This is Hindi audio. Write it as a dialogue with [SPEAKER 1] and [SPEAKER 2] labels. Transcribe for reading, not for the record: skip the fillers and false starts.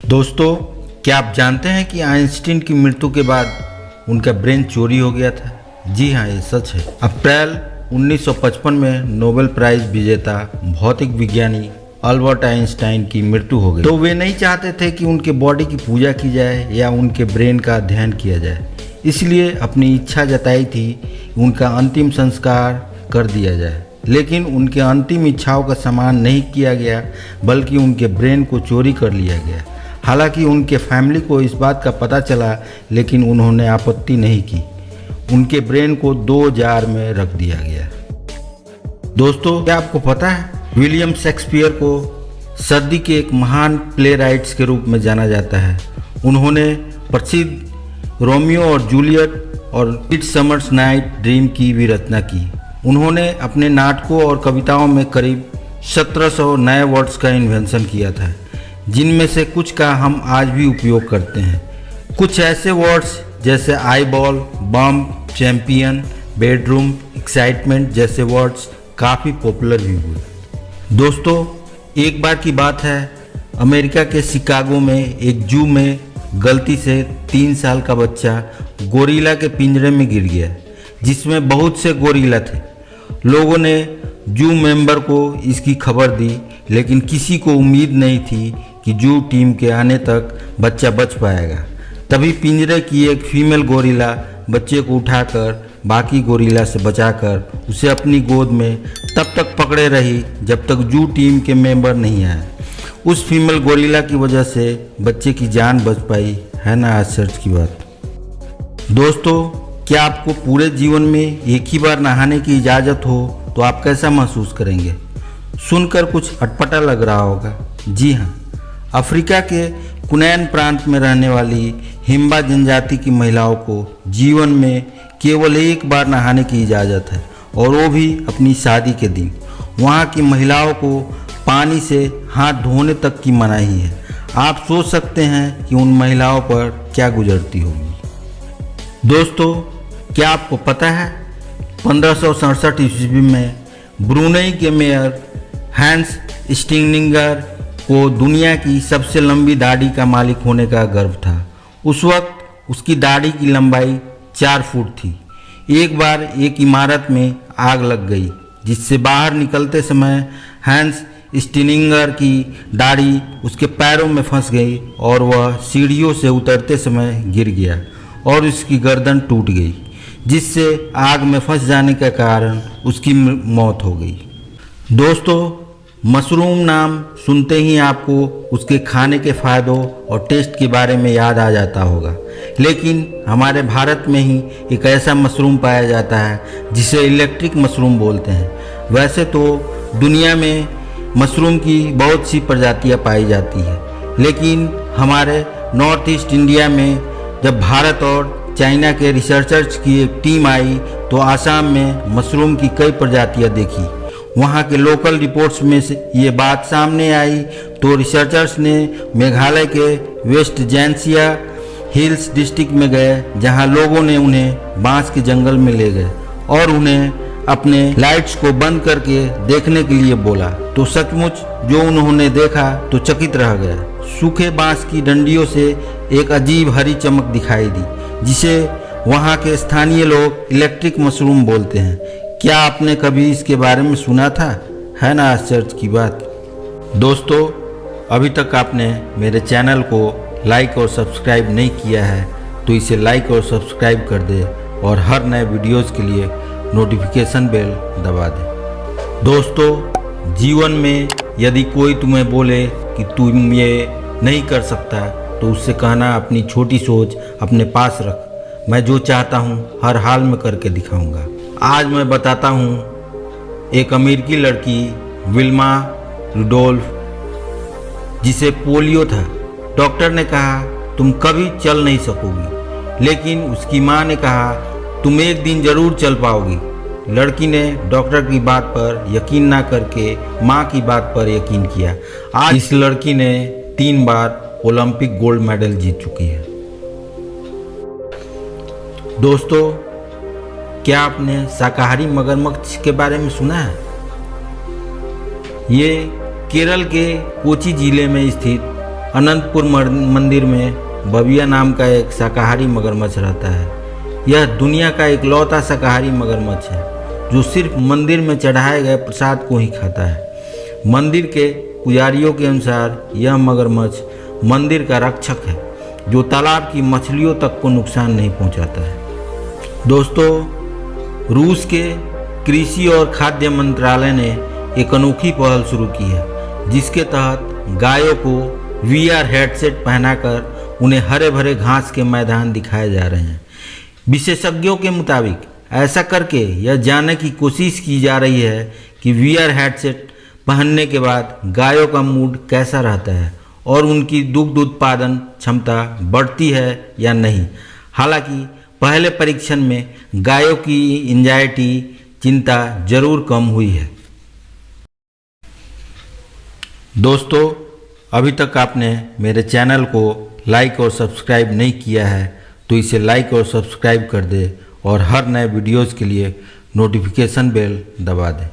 [SPEAKER 1] दोस्तों, क्या आप जानते हैं कि आइंस्टीन की मृत्यु के बाद उनका ब्रेन चोरी हो गया था? जी हाँ, ये सच है। अप्रैल 1955 में नोबेल प्राइज विजेता भौतिक विज्ञानी अल्बर्ट आइंस्टाइन की मृत्यु हो गई। तो वे नहीं चाहते थे कि उनके बॉडी की पूजा की जाए या उनके ब्रेन का अध्ययन किया जाए, इसलिए अपनी इच्छा जताई थी कि उनका अंतिम संस्कार कर दिया जाए। लेकिन उनके अंतिम इच्छाओं का सम्मान नहीं किया गया, बल्कि उनके ब्रेन को चोरी कर लिया गया। हालांकि उनके फैमिली को इस बात का पता चला, लेकिन उन्होंने आपत्ति नहीं की। उनके ब्रेन को 2 जार में रख दिया गया। दोस्तों, क्या आपको पता है विलियम शेक्सपियर को सदी के एक महान प्लेराइट्स के रूप में जाना जाता है। उन्होंने प्रसिद्ध रोमियो और जूलियट और मिडसमर नाइट ड्रीम की भी रचना की। उन्होंने अपने नाटकों और कविताओं में करीब 1700 नए वर्ड्स का इन्वेंशन किया था, जिनमें से कुछ का हम आज भी उपयोग करते हैं। कुछ ऐसे वर्ड्स जैसे eye ball, bump, champion, bedroom, excitement जैसे वर्ड्स काफ़ी पॉपुलर भी हुए। दोस्तों, एक बार की बात है, अमेरिका के शिकागो में एक जू में गलती से 3 साल का बच्चा गोरिल्ला के पिंजरे में गिर गया, जिसमें बहुत से गोरिल्ला थे। लोगों ने जू मेंबर को इसकी खबर दी, लेकिन किसी को उम्मीद नहीं थी कि जू टीम के आने तक बच्चा बच पाएगा। तभी पिंजरे की एक फीमेल गोरिल्ला बच्चे को उठाकर बाकी गोरिल्ला से बचाकर उसे अपनी गोद में तब तक पकड़े रही जब तक जू टीम के मेंबर नहीं आए। उस फीमेल गोरिल्ला की वजह से बच्चे की जान बच पाई। है ना आश्चर्य की बात। दोस्तों, क्या आपको पूरे जीवन में एक ही बार नहाने की इजाज़त हो तो आप कैसा महसूस करेंगे? सुनकर कुछ अटपटा लग रहा होगा। जी हाँ, अफ्रीका के कुनैन प्रांत में रहने वाली हिम्बा जनजाति की महिलाओं को जीवन में केवल एक बार नहाने की इजाज़त है, और वो भी अपनी शादी के दिन। वहाँ की महिलाओं को पानी से हाथ धोने तक की मनाही है। आप सोच सकते हैं कि उन महिलाओं पर क्या गुजरती होगी। दोस्तों, क्या आपको पता है 1567 ईस्वी में ब्रुनेई के मेयर हैंस स्टिंगनिगर को दुनिया की सबसे लंबी दाढ़ी का मालिक होने का गर्व था। उस वक्त उसकी दाढ़ी की लंबाई 4 फुट थी। एक बार एक इमारत में आग लग गई, जिससे बाहर निकलते समय हैंस स्टिंगनिगर की दाढ़ी उसके पैरों में फंस गई और वह सीढ़ियों से उतरते समय गिर गया और उसकी गर्दन टूट गई, जिससे आग में फंस जाने के कारण उसकी मौत हो गई। दोस्तों, मशरूम नाम सुनते ही आपको उसके खाने के फ़ायदों और टेस्ट के बारे में याद आ जाता होगा, लेकिन हमारे भारत में ही एक ऐसा मशरूम पाया जाता है जिसे इलेक्ट्रिक मशरूम बोलते हैं। वैसे तो दुनिया में मशरूम की बहुत सी प्रजातियां पाई जाती है, लेकिन हमारे नॉर्थ ईस्ट इंडिया में जब भारत और चाइना के रिसर्चर्स की एक टीम आई तो आसाम में मशरूम की कई प्रजातियां देखी। वहाँ के लोकल रिपोर्ट्स में से ये बात सामने आई तो रिसर्चर्स ने मेघालय के वेस्ट जैंसिया हिल्स डिस्ट्रिक्ट में गए, जहाँ लोगों ने उन्हें बांस के जंगल में ले गए और उन्हें अपने लाइट्स को बंद करके देखने के लिए बोला। तो सचमुच जो उन्होंने देखा तो चकित रह गए। सूखे बांस की डंडियों से एक अजीब हरी चमक दिखाई दी, जिसे वहाँ के स्थानीय लोग इलेक्ट्रिक मशरूम बोलते हैं। क्या आपने कभी इसके बारे में सुना था? है ना आश्चर्य की बात। दोस्तों, अभी तक आपने मेरे चैनल को लाइक और सब्सक्राइब नहीं किया है तो इसे लाइक और सब्सक्राइब कर दे और हर नए वीडियोस के लिए नोटिफिकेशन बेल दबा दे। दोस्तों, जीवन में यदि कोई तुम्हें बोले कि तुम ये नहीं कर सकता तो उससे कहना अपनी छोटी सोच अपने पास रख। मैं जो चाहता हूँ हर हाल में करके दिखाऊंगा। आज मैं बताता हूँ एक अमेरिकी लड़की विल्मा रुडोल्फ, जिसे पोलियो था। डॉक्टर ने कहा तुम कभी चल नहीं सकोगी, लेकिन उसकी माँ ने कहा तुम एक दिन जरूर चल पाओगी। लड़की ने डॉक्टर की बात पर यकीन ना करके माँ की बात पर यकीन किया। आज इस लड़की ने 3 बार ओलंपिक गोल्ड मेडल जीत चुकी है। दोस्तों, क्या आपने शाकाहारी मगरमच्छ के बारे में सुना है? ये केरल के कोची जिले में स्थित अनंतपुर मंदिर में बबिया नाम का एक शाकाहारी मगरमच्छ रहता है। यह दुनिया का इकलौता शाकाहारी मगरमच्छ है जो सिर्फ मंदिर में चढ़ाए गए प्रसाद को ही खाता है। मंदिर के पुजारियों के अनुसार यह मगरमच्छ मंदिर का रक्षक है जो तालाब की मछलियों तक को नुकसान नहीं पहुंचाता है। दोस्तों, रूस के कृषि और खाद्य मंत्रालय ने एक अनोखी पहल शुरू की है जिसके तहत गायों को VR हेडसेट पहनाकर उन्हें हरे भरे घास के मैदान दिखाए जा रहे हैं। विशेषज्ञों के मुताबिक ऐसा करके यह जानने की कोशिश की जा रही है कि VR हेडसेट पहनने के बाद गायों का मूड कैसा रहता है और उनकी दुग्ध उत्पादन क्षमता बढ़ती है या नहीं। हालांकि पहले परीक्षण में गायों की एंजाइटी चिंता जरूर कम हुई है। दोस्तों, अभी तक आपने मेरे चैनल को लाइक और सब्सक्राइब नहीं किया है तो इसे लाइक और सब्सक्राइब कर दे और हर नए वीडियोज़ के लिए नोटिफिकेशन बेल दबा दें।